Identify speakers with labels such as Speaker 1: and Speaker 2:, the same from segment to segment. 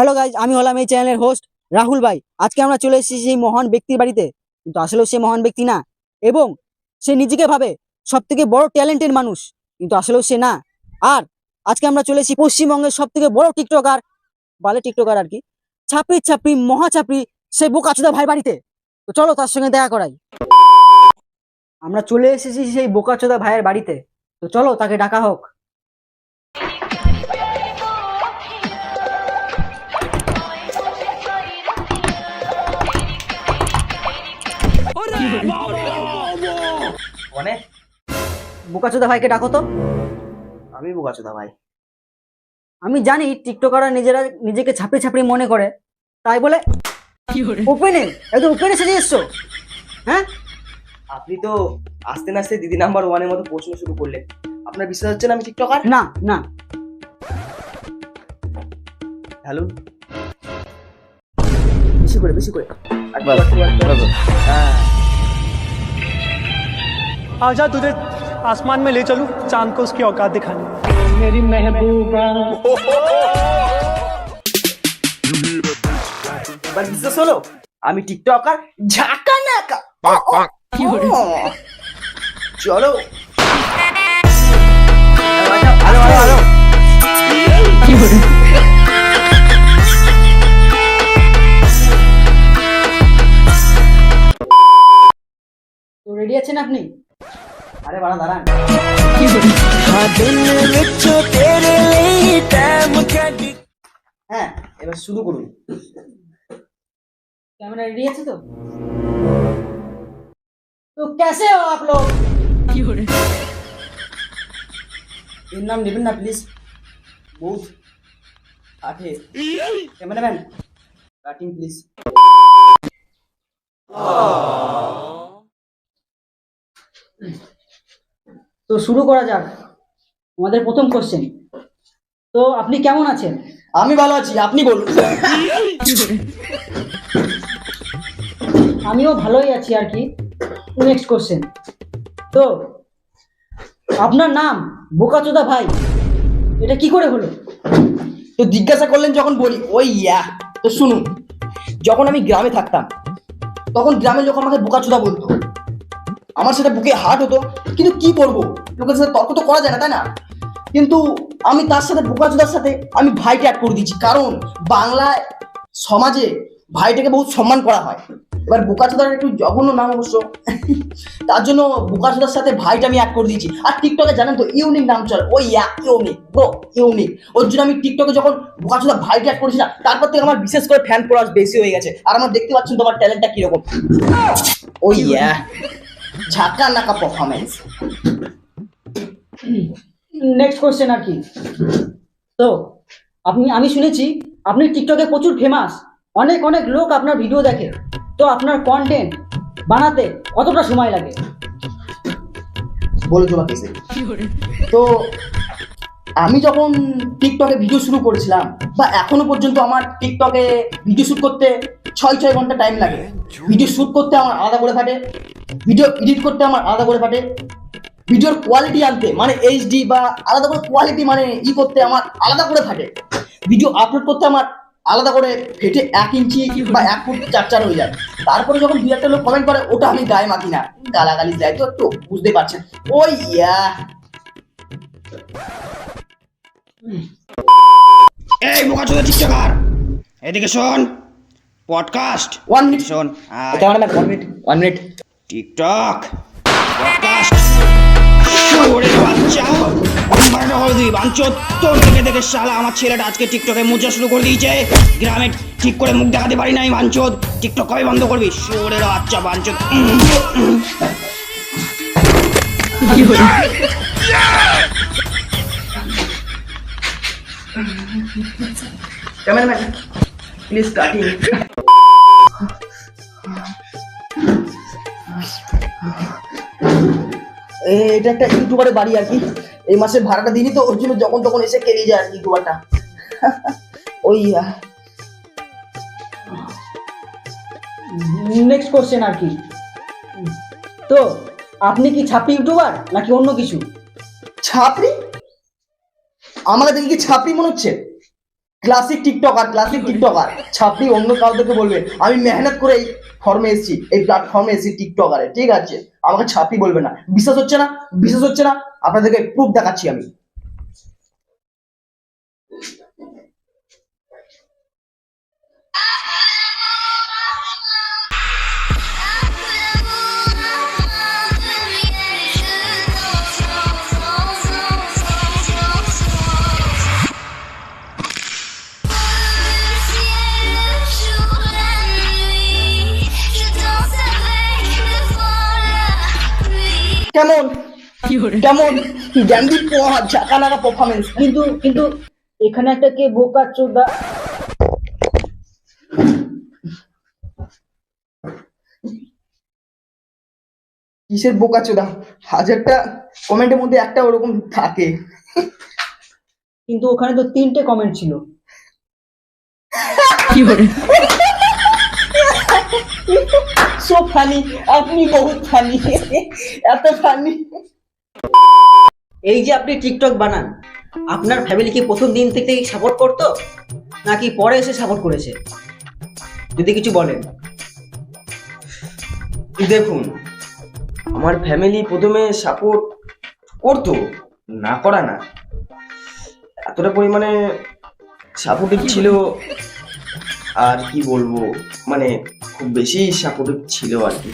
Speaker 1: Hello guys, আমি হলাম এই চ্যানেলের হোস্ট রাহুল ভাই। আজকে আমরা চলে এসেছি সেই মহান ব্যক্তির বাড়িতে, কিন্তু আসলেও সে মহান ব্যক্তি না, এবং সে নিজেকে ভাবে সব থেকে বড় ট্যালেন্টেড মানুষ, কিন্তু আসলেও সে না। আর আজকে আমরা চলে এসেছি পশ্চিমবঙ্গের সব থেকে বড় টিকটকার, বলে টিকটকার আর কি, ছাপড়ি ছাপড়ি মহা ছাপড়ি সেই বোকাচোদা ভাই বাড়িতে। তো চলো তার সঙ্গে দেখা করাই। আমরা চলে এসেছি সেই বোকাচোদা ভাইয়ের বাড়িতে, তো চলো তাকে ডাকা হোক।
Speaker 2: মানে
Speaker 1: বোকাচোদা ভাইকে ডাকো তো।
Speaker 2: আমি বোকাচোদা ভাই?
Speaker 1: আমি জানি টিকটকাররা নিজেরা নিজেকে ছাপড়ি ছাপড়ি মনে করে, তাই বলে ওপেনে একদম ওপেনে সেজে এসছো। হ্যাঁ,
Speaker 2: আপনি তো আস্তে আস্তে দিদি নাম্বার ওয়ানের মতো প্রশ্ন শুরু করলেন। আপনার বিশ্বাস হচ্ছে না আমি টিকটকার?
Speaker 1: না না,
Speaker 2: হ্যালো, বেশি করে বেশি করে হ্যাঁ।
Speaker 3: आजा तुझे आसमान में ले चलूं, चांद को उसकी औकात दिखाने मेरी महबूबा।
Speaker 2: এবার বিশ্বাস হলো আমি টিকটকার ঝাঁকা নাকা। চলো ভালো ভালো ভালো।
Speaker 1: তো রেডি আছেন আপনি? আরে বাড়া দাঁড়ান।
Speaker 2: হ্যাঁ, এবার শুরু করুন।
Speaker 1: कैमरा रेडी আছে তো? तो कैसे हो आप लोग?
Speaker 2: এর নাম নেবেন না প্লিজ, বহুত আঠে। Cameraman cutting please.
Speaker 1: তো শুরু করা যাক আমাদের প্রথম কোশ্চেন। তো আপনি কেমন আছেন?
Speaker 2: আমি ভালো আছি, আপনি বলুন।
Speaker 1: আমিও ভালোই আছি আর কি। Next question. তো আপনার নাম বোকাচোদা ভাই, এটা কি করে হলো?
Speaker 2: তো জিজ্ঞাসা করলেন যখন বলি ওই তো শুনুন, যখন আমি গ্রামে থাকতাম তখন গ্রামের লোক আমাকে বোকাচোদা বলতো। আমার সেটা বুকে হার্ট হতো, কিন্তু কি করব, লোকের সাথে তর্ক তো করা যায় না, তাই না? কিন্তু আমি তার সাথে বোকাচোদার সাথে আমি ভাইকে অ্যাড করে দিয়েছি, কারণ বাংলায় সমাজে ভাইটাকে বহুত সম্মান করা হয়। এবার বোকাচোদার একটু জঘন্য নাম অবশ্য, তার জন্য বোকাচোদার সাথে ভাইটা আমি অ্যাড করে দিয়েছি। আর টিকটকে জানেন তো ইউনিক নাম চলে, ওই ইউনিক ব্রো, ইউনিক। ওর জন্য আমি টিকটকে যখন বোকাচোদা ভাইটা অ্যাড করেছি না, তারপর থেকে আমার বিশেষ করে ফ্যান ফলোয়ার্স বেশি হয়ে গেছে। আর আমার দেখতে পাচ্ছেন তোমার ট্যালেন্টটা কিরকম। ওই ঝাঁকা নাকা পারফরমেন্স।
Speaker 1: নেক্সট কোশ্চেন আর কি। তো আমি শুনেছি আপনি টিকটকে প্রচুর ফেমাস, অনেক অনেক লোক আপনার ভিডিও দেখে। তো আপনার কন্টেন্ট বানাতে কতটা সময় লাগে?
Speaker 2: বলে তোলা কেসে। তো আমি যখন টিকটকে ভিডিও শুরু করেছিলাম, বা এখনো পর্যন্ত আমার টিকটকে ভিডিও শুট করতে 6 ঘন্টা টাইম লাগে। ভিডিও শুট করতে আমার আলাদা করে ফাটে, ভিডিও এডিট করতে আমার আলাদা করে ফাটে, ভিডিওর কোয়ালিটি আনতে মানে এইচডি বা আলাদা করে কোয়ালিটি মানে করতে আমার আলাদা করে ফাটে, ভিডিও আপলোড করতে আমার আলাদা করে ফেটে 1 ইঞ্চি বা 1 ফুট চার হয়ে যায়। তারপরে যখন দু একটা লোক কমেন্ট করে, ওটা আমি গায়ে মাখি না, গালাগালি যায় তো একটু, বুঝতে পারছেন। ওই
Speaker 4: এই বোকাচোদা টিকটকার, এদিকে শোন। পডকাস্ট
Speaker 2: 1 মিনিট
Speaker 4: শোন।
Speaker 2: ক্যামেরাম্যান 1 মিনিট
Speaker 4: টিকটক পডকাস্ট ওরে বাচ্চা মারনা হল দিই বাঞ্চোদ। তোর থেকে দেখে শালা আমার ছেলেটা আজকে টিকটকে মজা শুরু করে দিয়েছে। গ্রামে ঠিক করে মুখ দেখাতে পারি নাই বাঞ্চোদ। টিকটক কবে বন্ধ করবি ওরে বাচ্চা বাঞ্চোদ?
Speaker 2: Cameraman please cutting. এটা একটা ইউটিউবারের বাড়ি আর কি। এই মাসে ভাড়াটা দিইনি তো, ওর জন্য যখন তখন এসে কেলিয়ে যায় আর কি ইউটিউবারটা। ওই
Speaker 1: নেক্সট কোশ্চেন আর কি। তো আপনি কি ছাপড়ি ইউটিউবার নাকি অন্য কিছু?
Speaker 2: ছাপড়ি? আমাকে দেখি কি ছাপড়ি মনে হচ্ছে? ক্লাসিক টিকটকার ছাপড়ি অন্য কাউকে বলবে আমি মেহনত করে এই ফর্মে এসেছি, এই প্ল্যাটফর্মে এসেছি টিকটকারে, ঠিক আছে? আমাকে ছাপড়ি বলবে না। বিশ্বাস হচ্ছে না, আপনাদেরকে প্রুফ দেখাচ্ছি আমি। কেমন কেমন গ্যান্ডি পোহা ঝাঁকানাকা পারফরমেন্স।
Speaker 1: কিন্তু এখানে একটা কে বোকা চোদা।
Speaker 2: কিসের বোকাচোদা? 1000টা কমেন্টের মধ্যে একটা ওরকম থাকে।
Speaker 1: কিন্তু ওখানে তো 3টে কমেন্ট ছিল।
Speaker 2: সো ফানি, আপনি বহুত ফানি, এত ফানি।
Speaker 1: এই যে আপনি টিকটক বানান, আপনার ফ্যামিলি কি প্রথম দিন থেকে সাপোর্ট করতো নাকি পরে এসে সাপোর্ট করেছে? যদি কিছু বলেন।
Speaker 5: দেখুন, আমার ফ্যামিলি প্রথমে সাপোর্ট করতো, না করা না, এতটা পরিমাণে সাপোর্টিভ ছিল। আর কি বলবো, মানে খুব বেশি সাপোর্টিভ ছিল আর কি।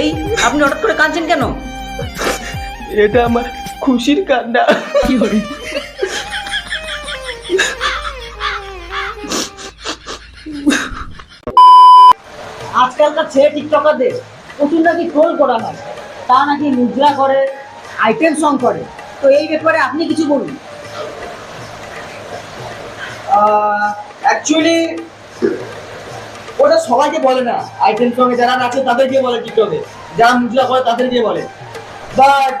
Speaker 1: এই আপনি হঠাৎ করে কাঁদছেন কেন?
Speaker 5: এটা আমার খুশির কান্না।
Speaker 1: আজকালকার ছেলে টিকটকারদের প্রচুর নাকি ট্রোল করা হয়, তা নাকি মুদ্রা করে, আইটেম সং করে। তো এই ব্যাপারে আপনি কিছু বলুন।
Speaker 2: অ্যাকচুয়ালি ওটা সবাইকে বলে না, আইটেম সঙ্গে যারা নাচে তাদেরকে বলে, টিকটকে যারা মুজলা করে তাদেরকে বলে। বাট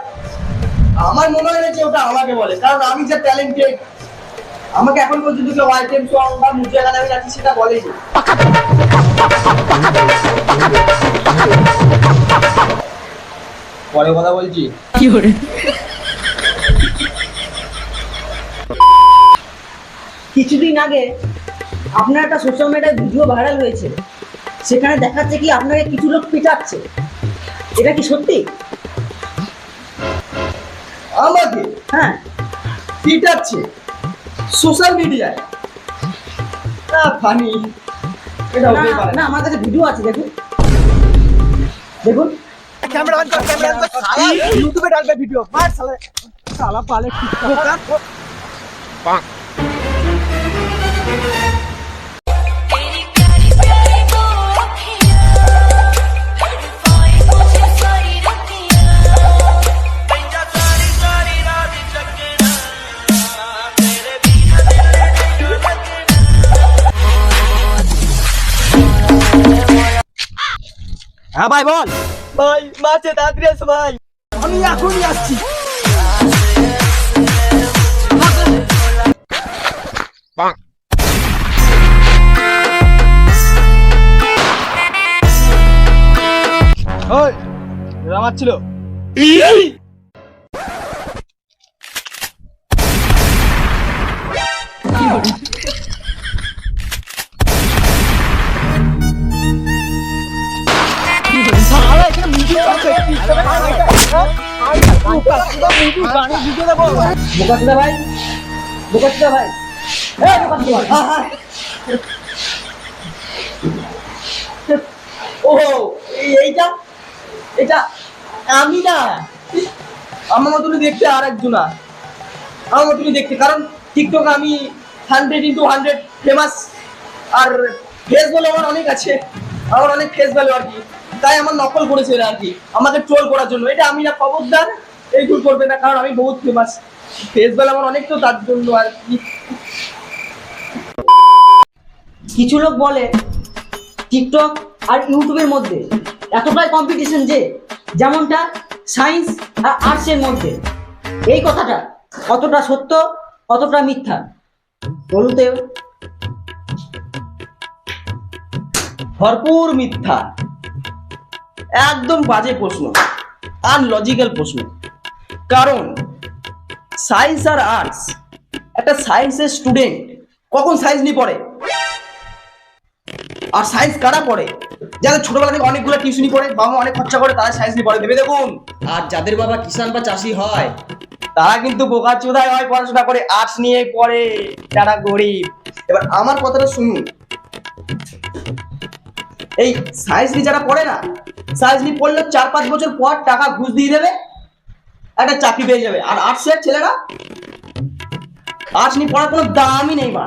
Speaker 2: আমার মনে হয় না যে ওটা আমাকে বলে, কারণ আমি যে ট্যালেন্টেড, আমাকে এখন পর্যন্ত কেউ আইটেম সং বা মুজরা গান আমি নাচি সেটা বলেনি। পরে কথা বলছি।
Speaker 1: কিছুদিন আগে আপনার একটা সোশ্যাল মিডিয়ায় ভিডিও ভাইরাল হয়েছে, সেখানে দেখাচ্ছে কি আপনাকে কিছু লোক পিটাচ্ছে। এটা কি সত্যি?
Speaker 2: আমাকে
Speaker 1: হ্যাঁ।
Speaker 2: পিটাচ্ছে সোশ্যাল মিডিয়ায়? না ফানি, এটা হতে
Speaker 1: না
Speaker 2: পারে
Speaker 1: না,
Speaker 2: না।
Speaker 1: আমার কাছে ভিডিও আছে, দেখুন দেখুন।
Speaker 2: कैमरा ऑन कर, साला यूट्यूब पे डाल पे वीडियो मार साला, साला पाले टिकटॉकर।
Speaker 6: तेरी प्यारी प्यारी वो अखियाँ तड़पाए मुझे सारी रतियाँ सारी रात जगना तेरे बिना दिल नहीं लगना।
Speaker 2: হ্যাঁ ভাই বল। ভাই মাঝে তাড়াতাড়ি আসো ভাই, আমি এখনই আসছি। ওই আমার ছিল
Speaker 1: বোকাচোদা ভাই, বোকাচোদা ভাই, এই বোকাচোদা ভাই।
Speaker 2: ও এইটা, এটা আমি না, আমার মতনই দেখতে আর একজনা, আমার মতনই দেখতে। কারণ টিকটক আমি 100x100 ফেমাস, আর ফেস বলে আমার অনেক আছে, আমার অনেক ফেস ভ্যালু আর কি। তাই আমার নকল করেছে এরা আর কি, আমাকে ট্রোল করার জন্য। এটা আমি না, খবরদার এই ভুল করবে না, কারণ আমি বহুত ফেমাস, ফেস ভ্যালু আমার অনেক, তো তার জন্য আর কি।
Speaker 1: কিছু লোক বলে টিকটক আর ইউটিউবের মধ্যে এতটাই কম্পিটিশন যে যেমনটা সায়েন্স আর আর্টসের মধ্যে। এই কথাটা কতটা সত্য, কতটা মিথ্যা বলুন তো?
Speaker 5: ভরপুর মিথ্যা, একদম বাজে প্রশ্ন, আনলজিক্যাল প্রশ্ন। কারণ সায়েন্স আর আর্টস, একটা সায়েন্সের স্টুডেন্ট কখন সায়েন্স নিয়ে পড়ে? আর সায়েন্স কারা পড়ে? যাদের ছোটবেলা থেকে অনেকগুলো টিউশনি পড়ে, বাবা অনেক খরচা করে, তারা সায়েন্স নিয়ে পড়ে, ভেবে দেখুন। আর যাদের বাবা কিষান বা চাষি হয়, তারা কিন্তু বোকাচোদাই হয়, পড়াশোনা করে আর্টস নিয়ে পড়ে, যারা গরিব। এবার আমার কথাটা শুনুন, এই সায়েন্স নিয়ে যারা পড়ে না, সায়েন্স নিয়ে পড়লে 4-5 বছর পর টাকা ঘুষ দিয়ে দেবে, একটা চাকরি পেয়ে যাবে। আর আর্টসের ছেলেরা, আর্টস নিয়ে পড়ার কোনো দামই নেই মা,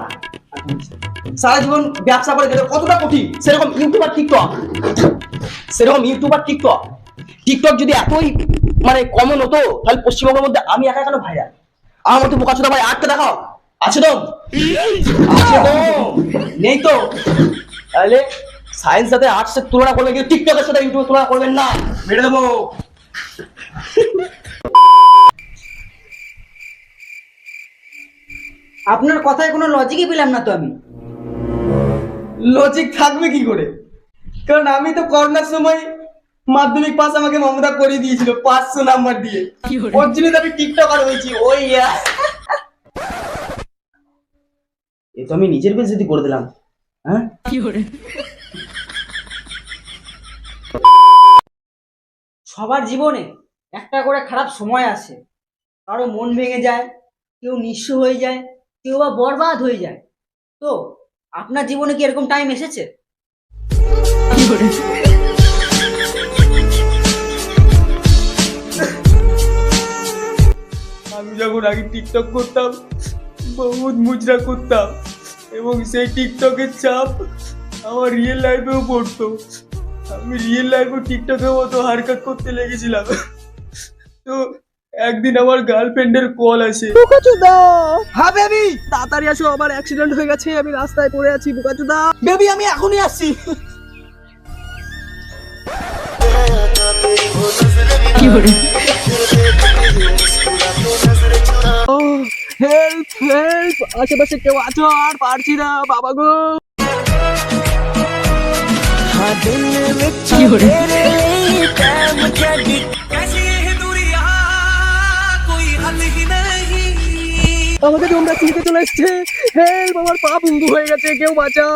Speaker 5: সারা জীবন ব্যবসা করে দেবে। কতটা কঠিন! সেরকম ইউটিউব আর টিকটক, টিকটক যদি এতই মানে কমন হতো, তাহলে পশ্চিমবঙ্গের মধ্যে আমি একা কেন ভাইরাল? আমার মতো বোকাচোদা ভাই আটটা দেখাও, আছে তো? আছে তো? নেই তো? তাহলে সায়েন্স সাথে আর্টসের তুলনা করবেন, কিন্তু টিকটকের সাথে ইউটিউবের তুলনা করবেন না, মেরে দেবো।
Speaker 1: আপনার কথায় কোনো লজিকই পেলাম না তো আমি।
Speaker 5: লজিক থাকবে কি করে? কারণ আমি তো করোনার সময় মাধ্যমিক পাস আমাকে মমতা করে দিয়েছিল 500 নাম্বার দিয়ে, ওর জন্য তো আমি টিকটকার হয়েছি। ওই এ তো আমি নিজের বেজ্জতি করে দিলাম। হ্যাঁ,
Speaker 1: সবার জীবনে একটা করে খারাপ সময় আসে, কারো মন ভেঙে যায়, কেউ নিঃস্ব হয়ে যায়, কেউ বা বরবাদ হয়ে যায়। তো আপনার জীবনে কি এরকম টাইম এসেছে?
Speaker 5: আমি যখন আগে টিকটক করতাম, বহুত মুজরা করতাম, এবং সেই টিকটকের চাপ আমার রিয়েল লাইফেও পড়তো। আমি রিয়েল লাইফেও টিকটকের মতো হারকাত করতে লেগেছিলাম। তো একদিন আমার গার্লফ্রেন্ডের কল আসে, হ্যাঁ বেবি তাড়াতাড়ি আসো, আমার অ্যাক্সিডেন্ট হয়ে গেছে, আমি রাস্তায় পড়ে আছি, বোকাচোদা। বেবি আমি এখনই আসছি। হেল্প হেল্প, আশেপাশে কেউ আছো? আর পারছি না বাবা গো। আমাকে তোমরা চিনতে চলে এসছে, হেল্প, আমার পা বন্ধু হয়ে গেছে, কেউ বাঁচাও।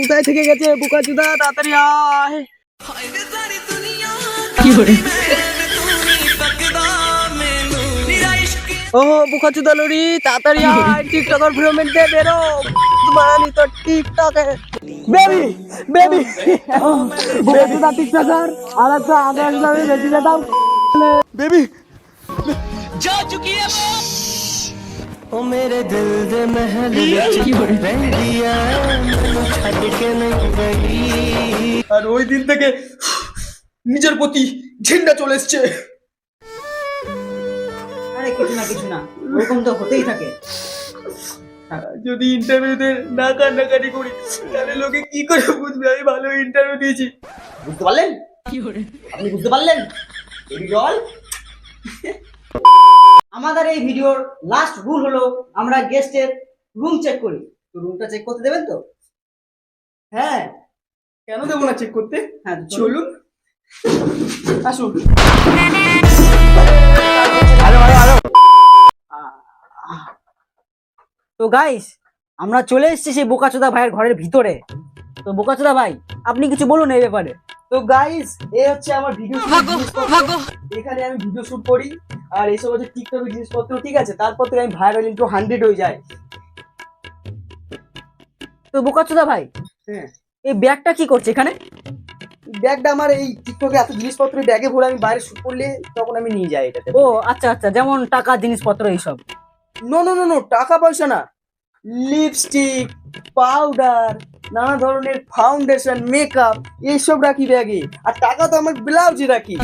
Speaker 5: কোথায় থেকে গেছে বোকাচোদা, তাড়াতাড়ি আয়। ও বোকাচোদা লরি, তাড়াতাড়ি আয়, টিকটকার ভিডিও দে, বেরো মানি তো টিকটকে। বেবি বেবি বোকাচোদা টিকটকার, আর একটা আদার্স নামে বেশি দাও বেবি।
Speaker 6: जा चुकी है वो
Speaker 7: ओ मेरे दिल दे महल विच बंदिया मैनू छड्ड के नहीं गई।
Speaker 5: আর ওই দিন থেকে নিজের প্রতি ঘৃণা চলে এসছে।
Speaker 1: আরে কিছু না, ওরকম তো হতেই থাকে।
Speaker 5: যদি ইন্টারভিউতে না কান্নাকাটি করি, তাহলে লোকে কি করে বুঝবে আমি ভালো ইন্টারভিউ দিয়েছি? বুঝতে পারলেন? আপনি বুঝতে পারলেন? জল।
Speaker 1: আমাদের এই ভিডিওর লাস্ট রুল হলো আমরা গেস্টের রুম চেক করি। তো রুমটা চেক করতে দেবেন তো?
Speaker 5: হ্যাঁ, কেন দেবো না চেক করতে?
Speaker 1: হ্যাঁ
Speaker 5: চলুন, আসুন।
Speaker 1: তো গাইস, আমরা চলে এসেছি সেই বোকাচোদা ভাইয়ের ঘরের ভিতরে। তো বোকাচোদা ভাই, আপনি কিছু বলুন এই ব্যাপারে।
Speaker 5: তো গাইস, এই হচ্ছে আমার ভিডিও, এখানে আমি ভিডিও শুট করি, আর এইসব হচ্ছে টিকটকের জিনিসপত্র, ঠিক আছে? তারপর থেকে আমি ভাইরাল ইন্টু 100 হয়ে যায়।
Speaker 1: তো বোকাচোদা ভাই,
Speaker 5: হ্যাঁ,
Speaker 1: এই ব্যাগটা কি করছে এখানে?
Speaker 5: ব্যাগটা আমার এই টিকটকে এত জিনিসপত্র ব্যাগে ভরে, আমি বাইরে শুট করলে তখন আমি নিয়ে যাই এটাতে।
Speaker 1: ও আচ্ছা আচ্ছা, যেমন টাকা, জিনিসপত্র এইসব।
Speaker 5: নো নো নো নো, টাকা পয়সা না, লিপস্টিক, পাউডার, নানা ধরনের ফাউন্ডেশন, মেকআপ, এইসব রাখি ব্যাগে। আর টাকা তো আমার ব্লাউজে রাখি।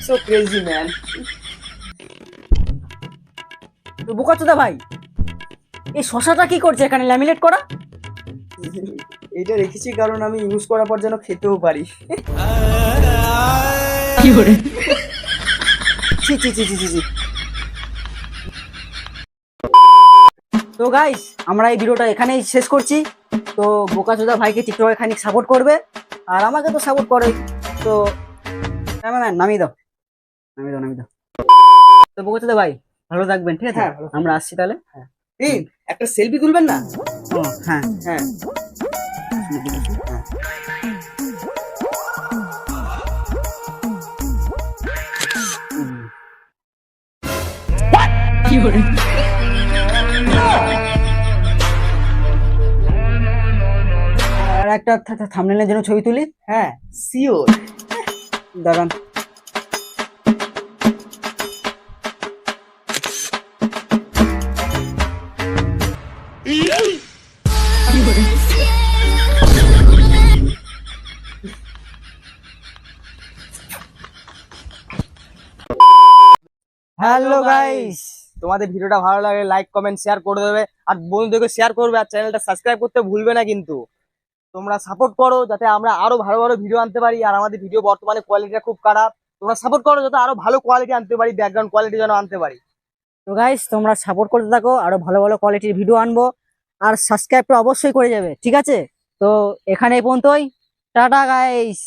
Speaker 5: So crazy man.
Speaker 1: তো বোকাচোদা ভাই, এই শশাটা কি করছে এখানে ল্যামিনেট করা?
Speaker 2: এইটা রেখেছি কারণ আমি ইউজ করার পর যেন খেতেও পারি।
Speaker 1: ছি ছি ছি ছি ছি ছি। তো গাইস আমরা এই ভিডিওটা এখানেই শেষ করছি। তো বোকাচোদা ভাইকে টিকটকে খানিক সাপোর্ট করবে, আর আমাকে তো সাপোর্ট করে। তো ক্যামেরাম্যান নামিয়ে দাও, নামিয়ে দাও, নামিয়ে দাও। তো বোকাচোদা ভাই ভালো থাকবেন, ঠিক আছে?
Speaker 2: হ্যাঁ, ভালো
Speaker 1: আমরা আসছি তাহলে।
Speaker 2: এই একটা সেলফি তুলবেন না?
Speaker 1: ও হ্যাঁ
Speaker 2: হ্যাঁ।
Speaker 1: আর একটা থাম্বনেলের জন্য ছবি তুলি।
Speaker 2: হ্যাঁ শিওর।
Speaker 1: দাঁড়ান। হ্যালো গাইস,
Speaker 2: তোমাদের ভিডিওটা ভালো লাগে লাইক কমেন্ট শেয়ার করে দেবে, আর বন্ধুদেরকে শেয়ার করবে, আর চ্যানেলটা সাবস্ক্রাইব করতে ভুলবে না কিন্তু। তোমরা সাপোর্ট করো যাতে আমরা আরো ভালো ভালো ভিডিও আনতে পারি, আর আমাদের ভিডিও বর্তমানে কোয়ালিটিটা খুব খারাপ। তোমরা সাপোর্ট করো যাতে আরো ভালো কোয়ালিটি আনতে পারি, ব্যাকগ্রাউন্ড কোয়ালিটি যেন আনতে পারি।
Speaker 1: তো গাইস তোমরা সাপোর্ট করতে থাকো, আরো ভালো ভালো কোয়ালিটির ভিডিও আনবো, আর সাবস্ক্রাইবটা অবশ্যই করে যাবে, ঠিক আছে? তো এখানে এই পর্যন্তই, টাটা গাইস।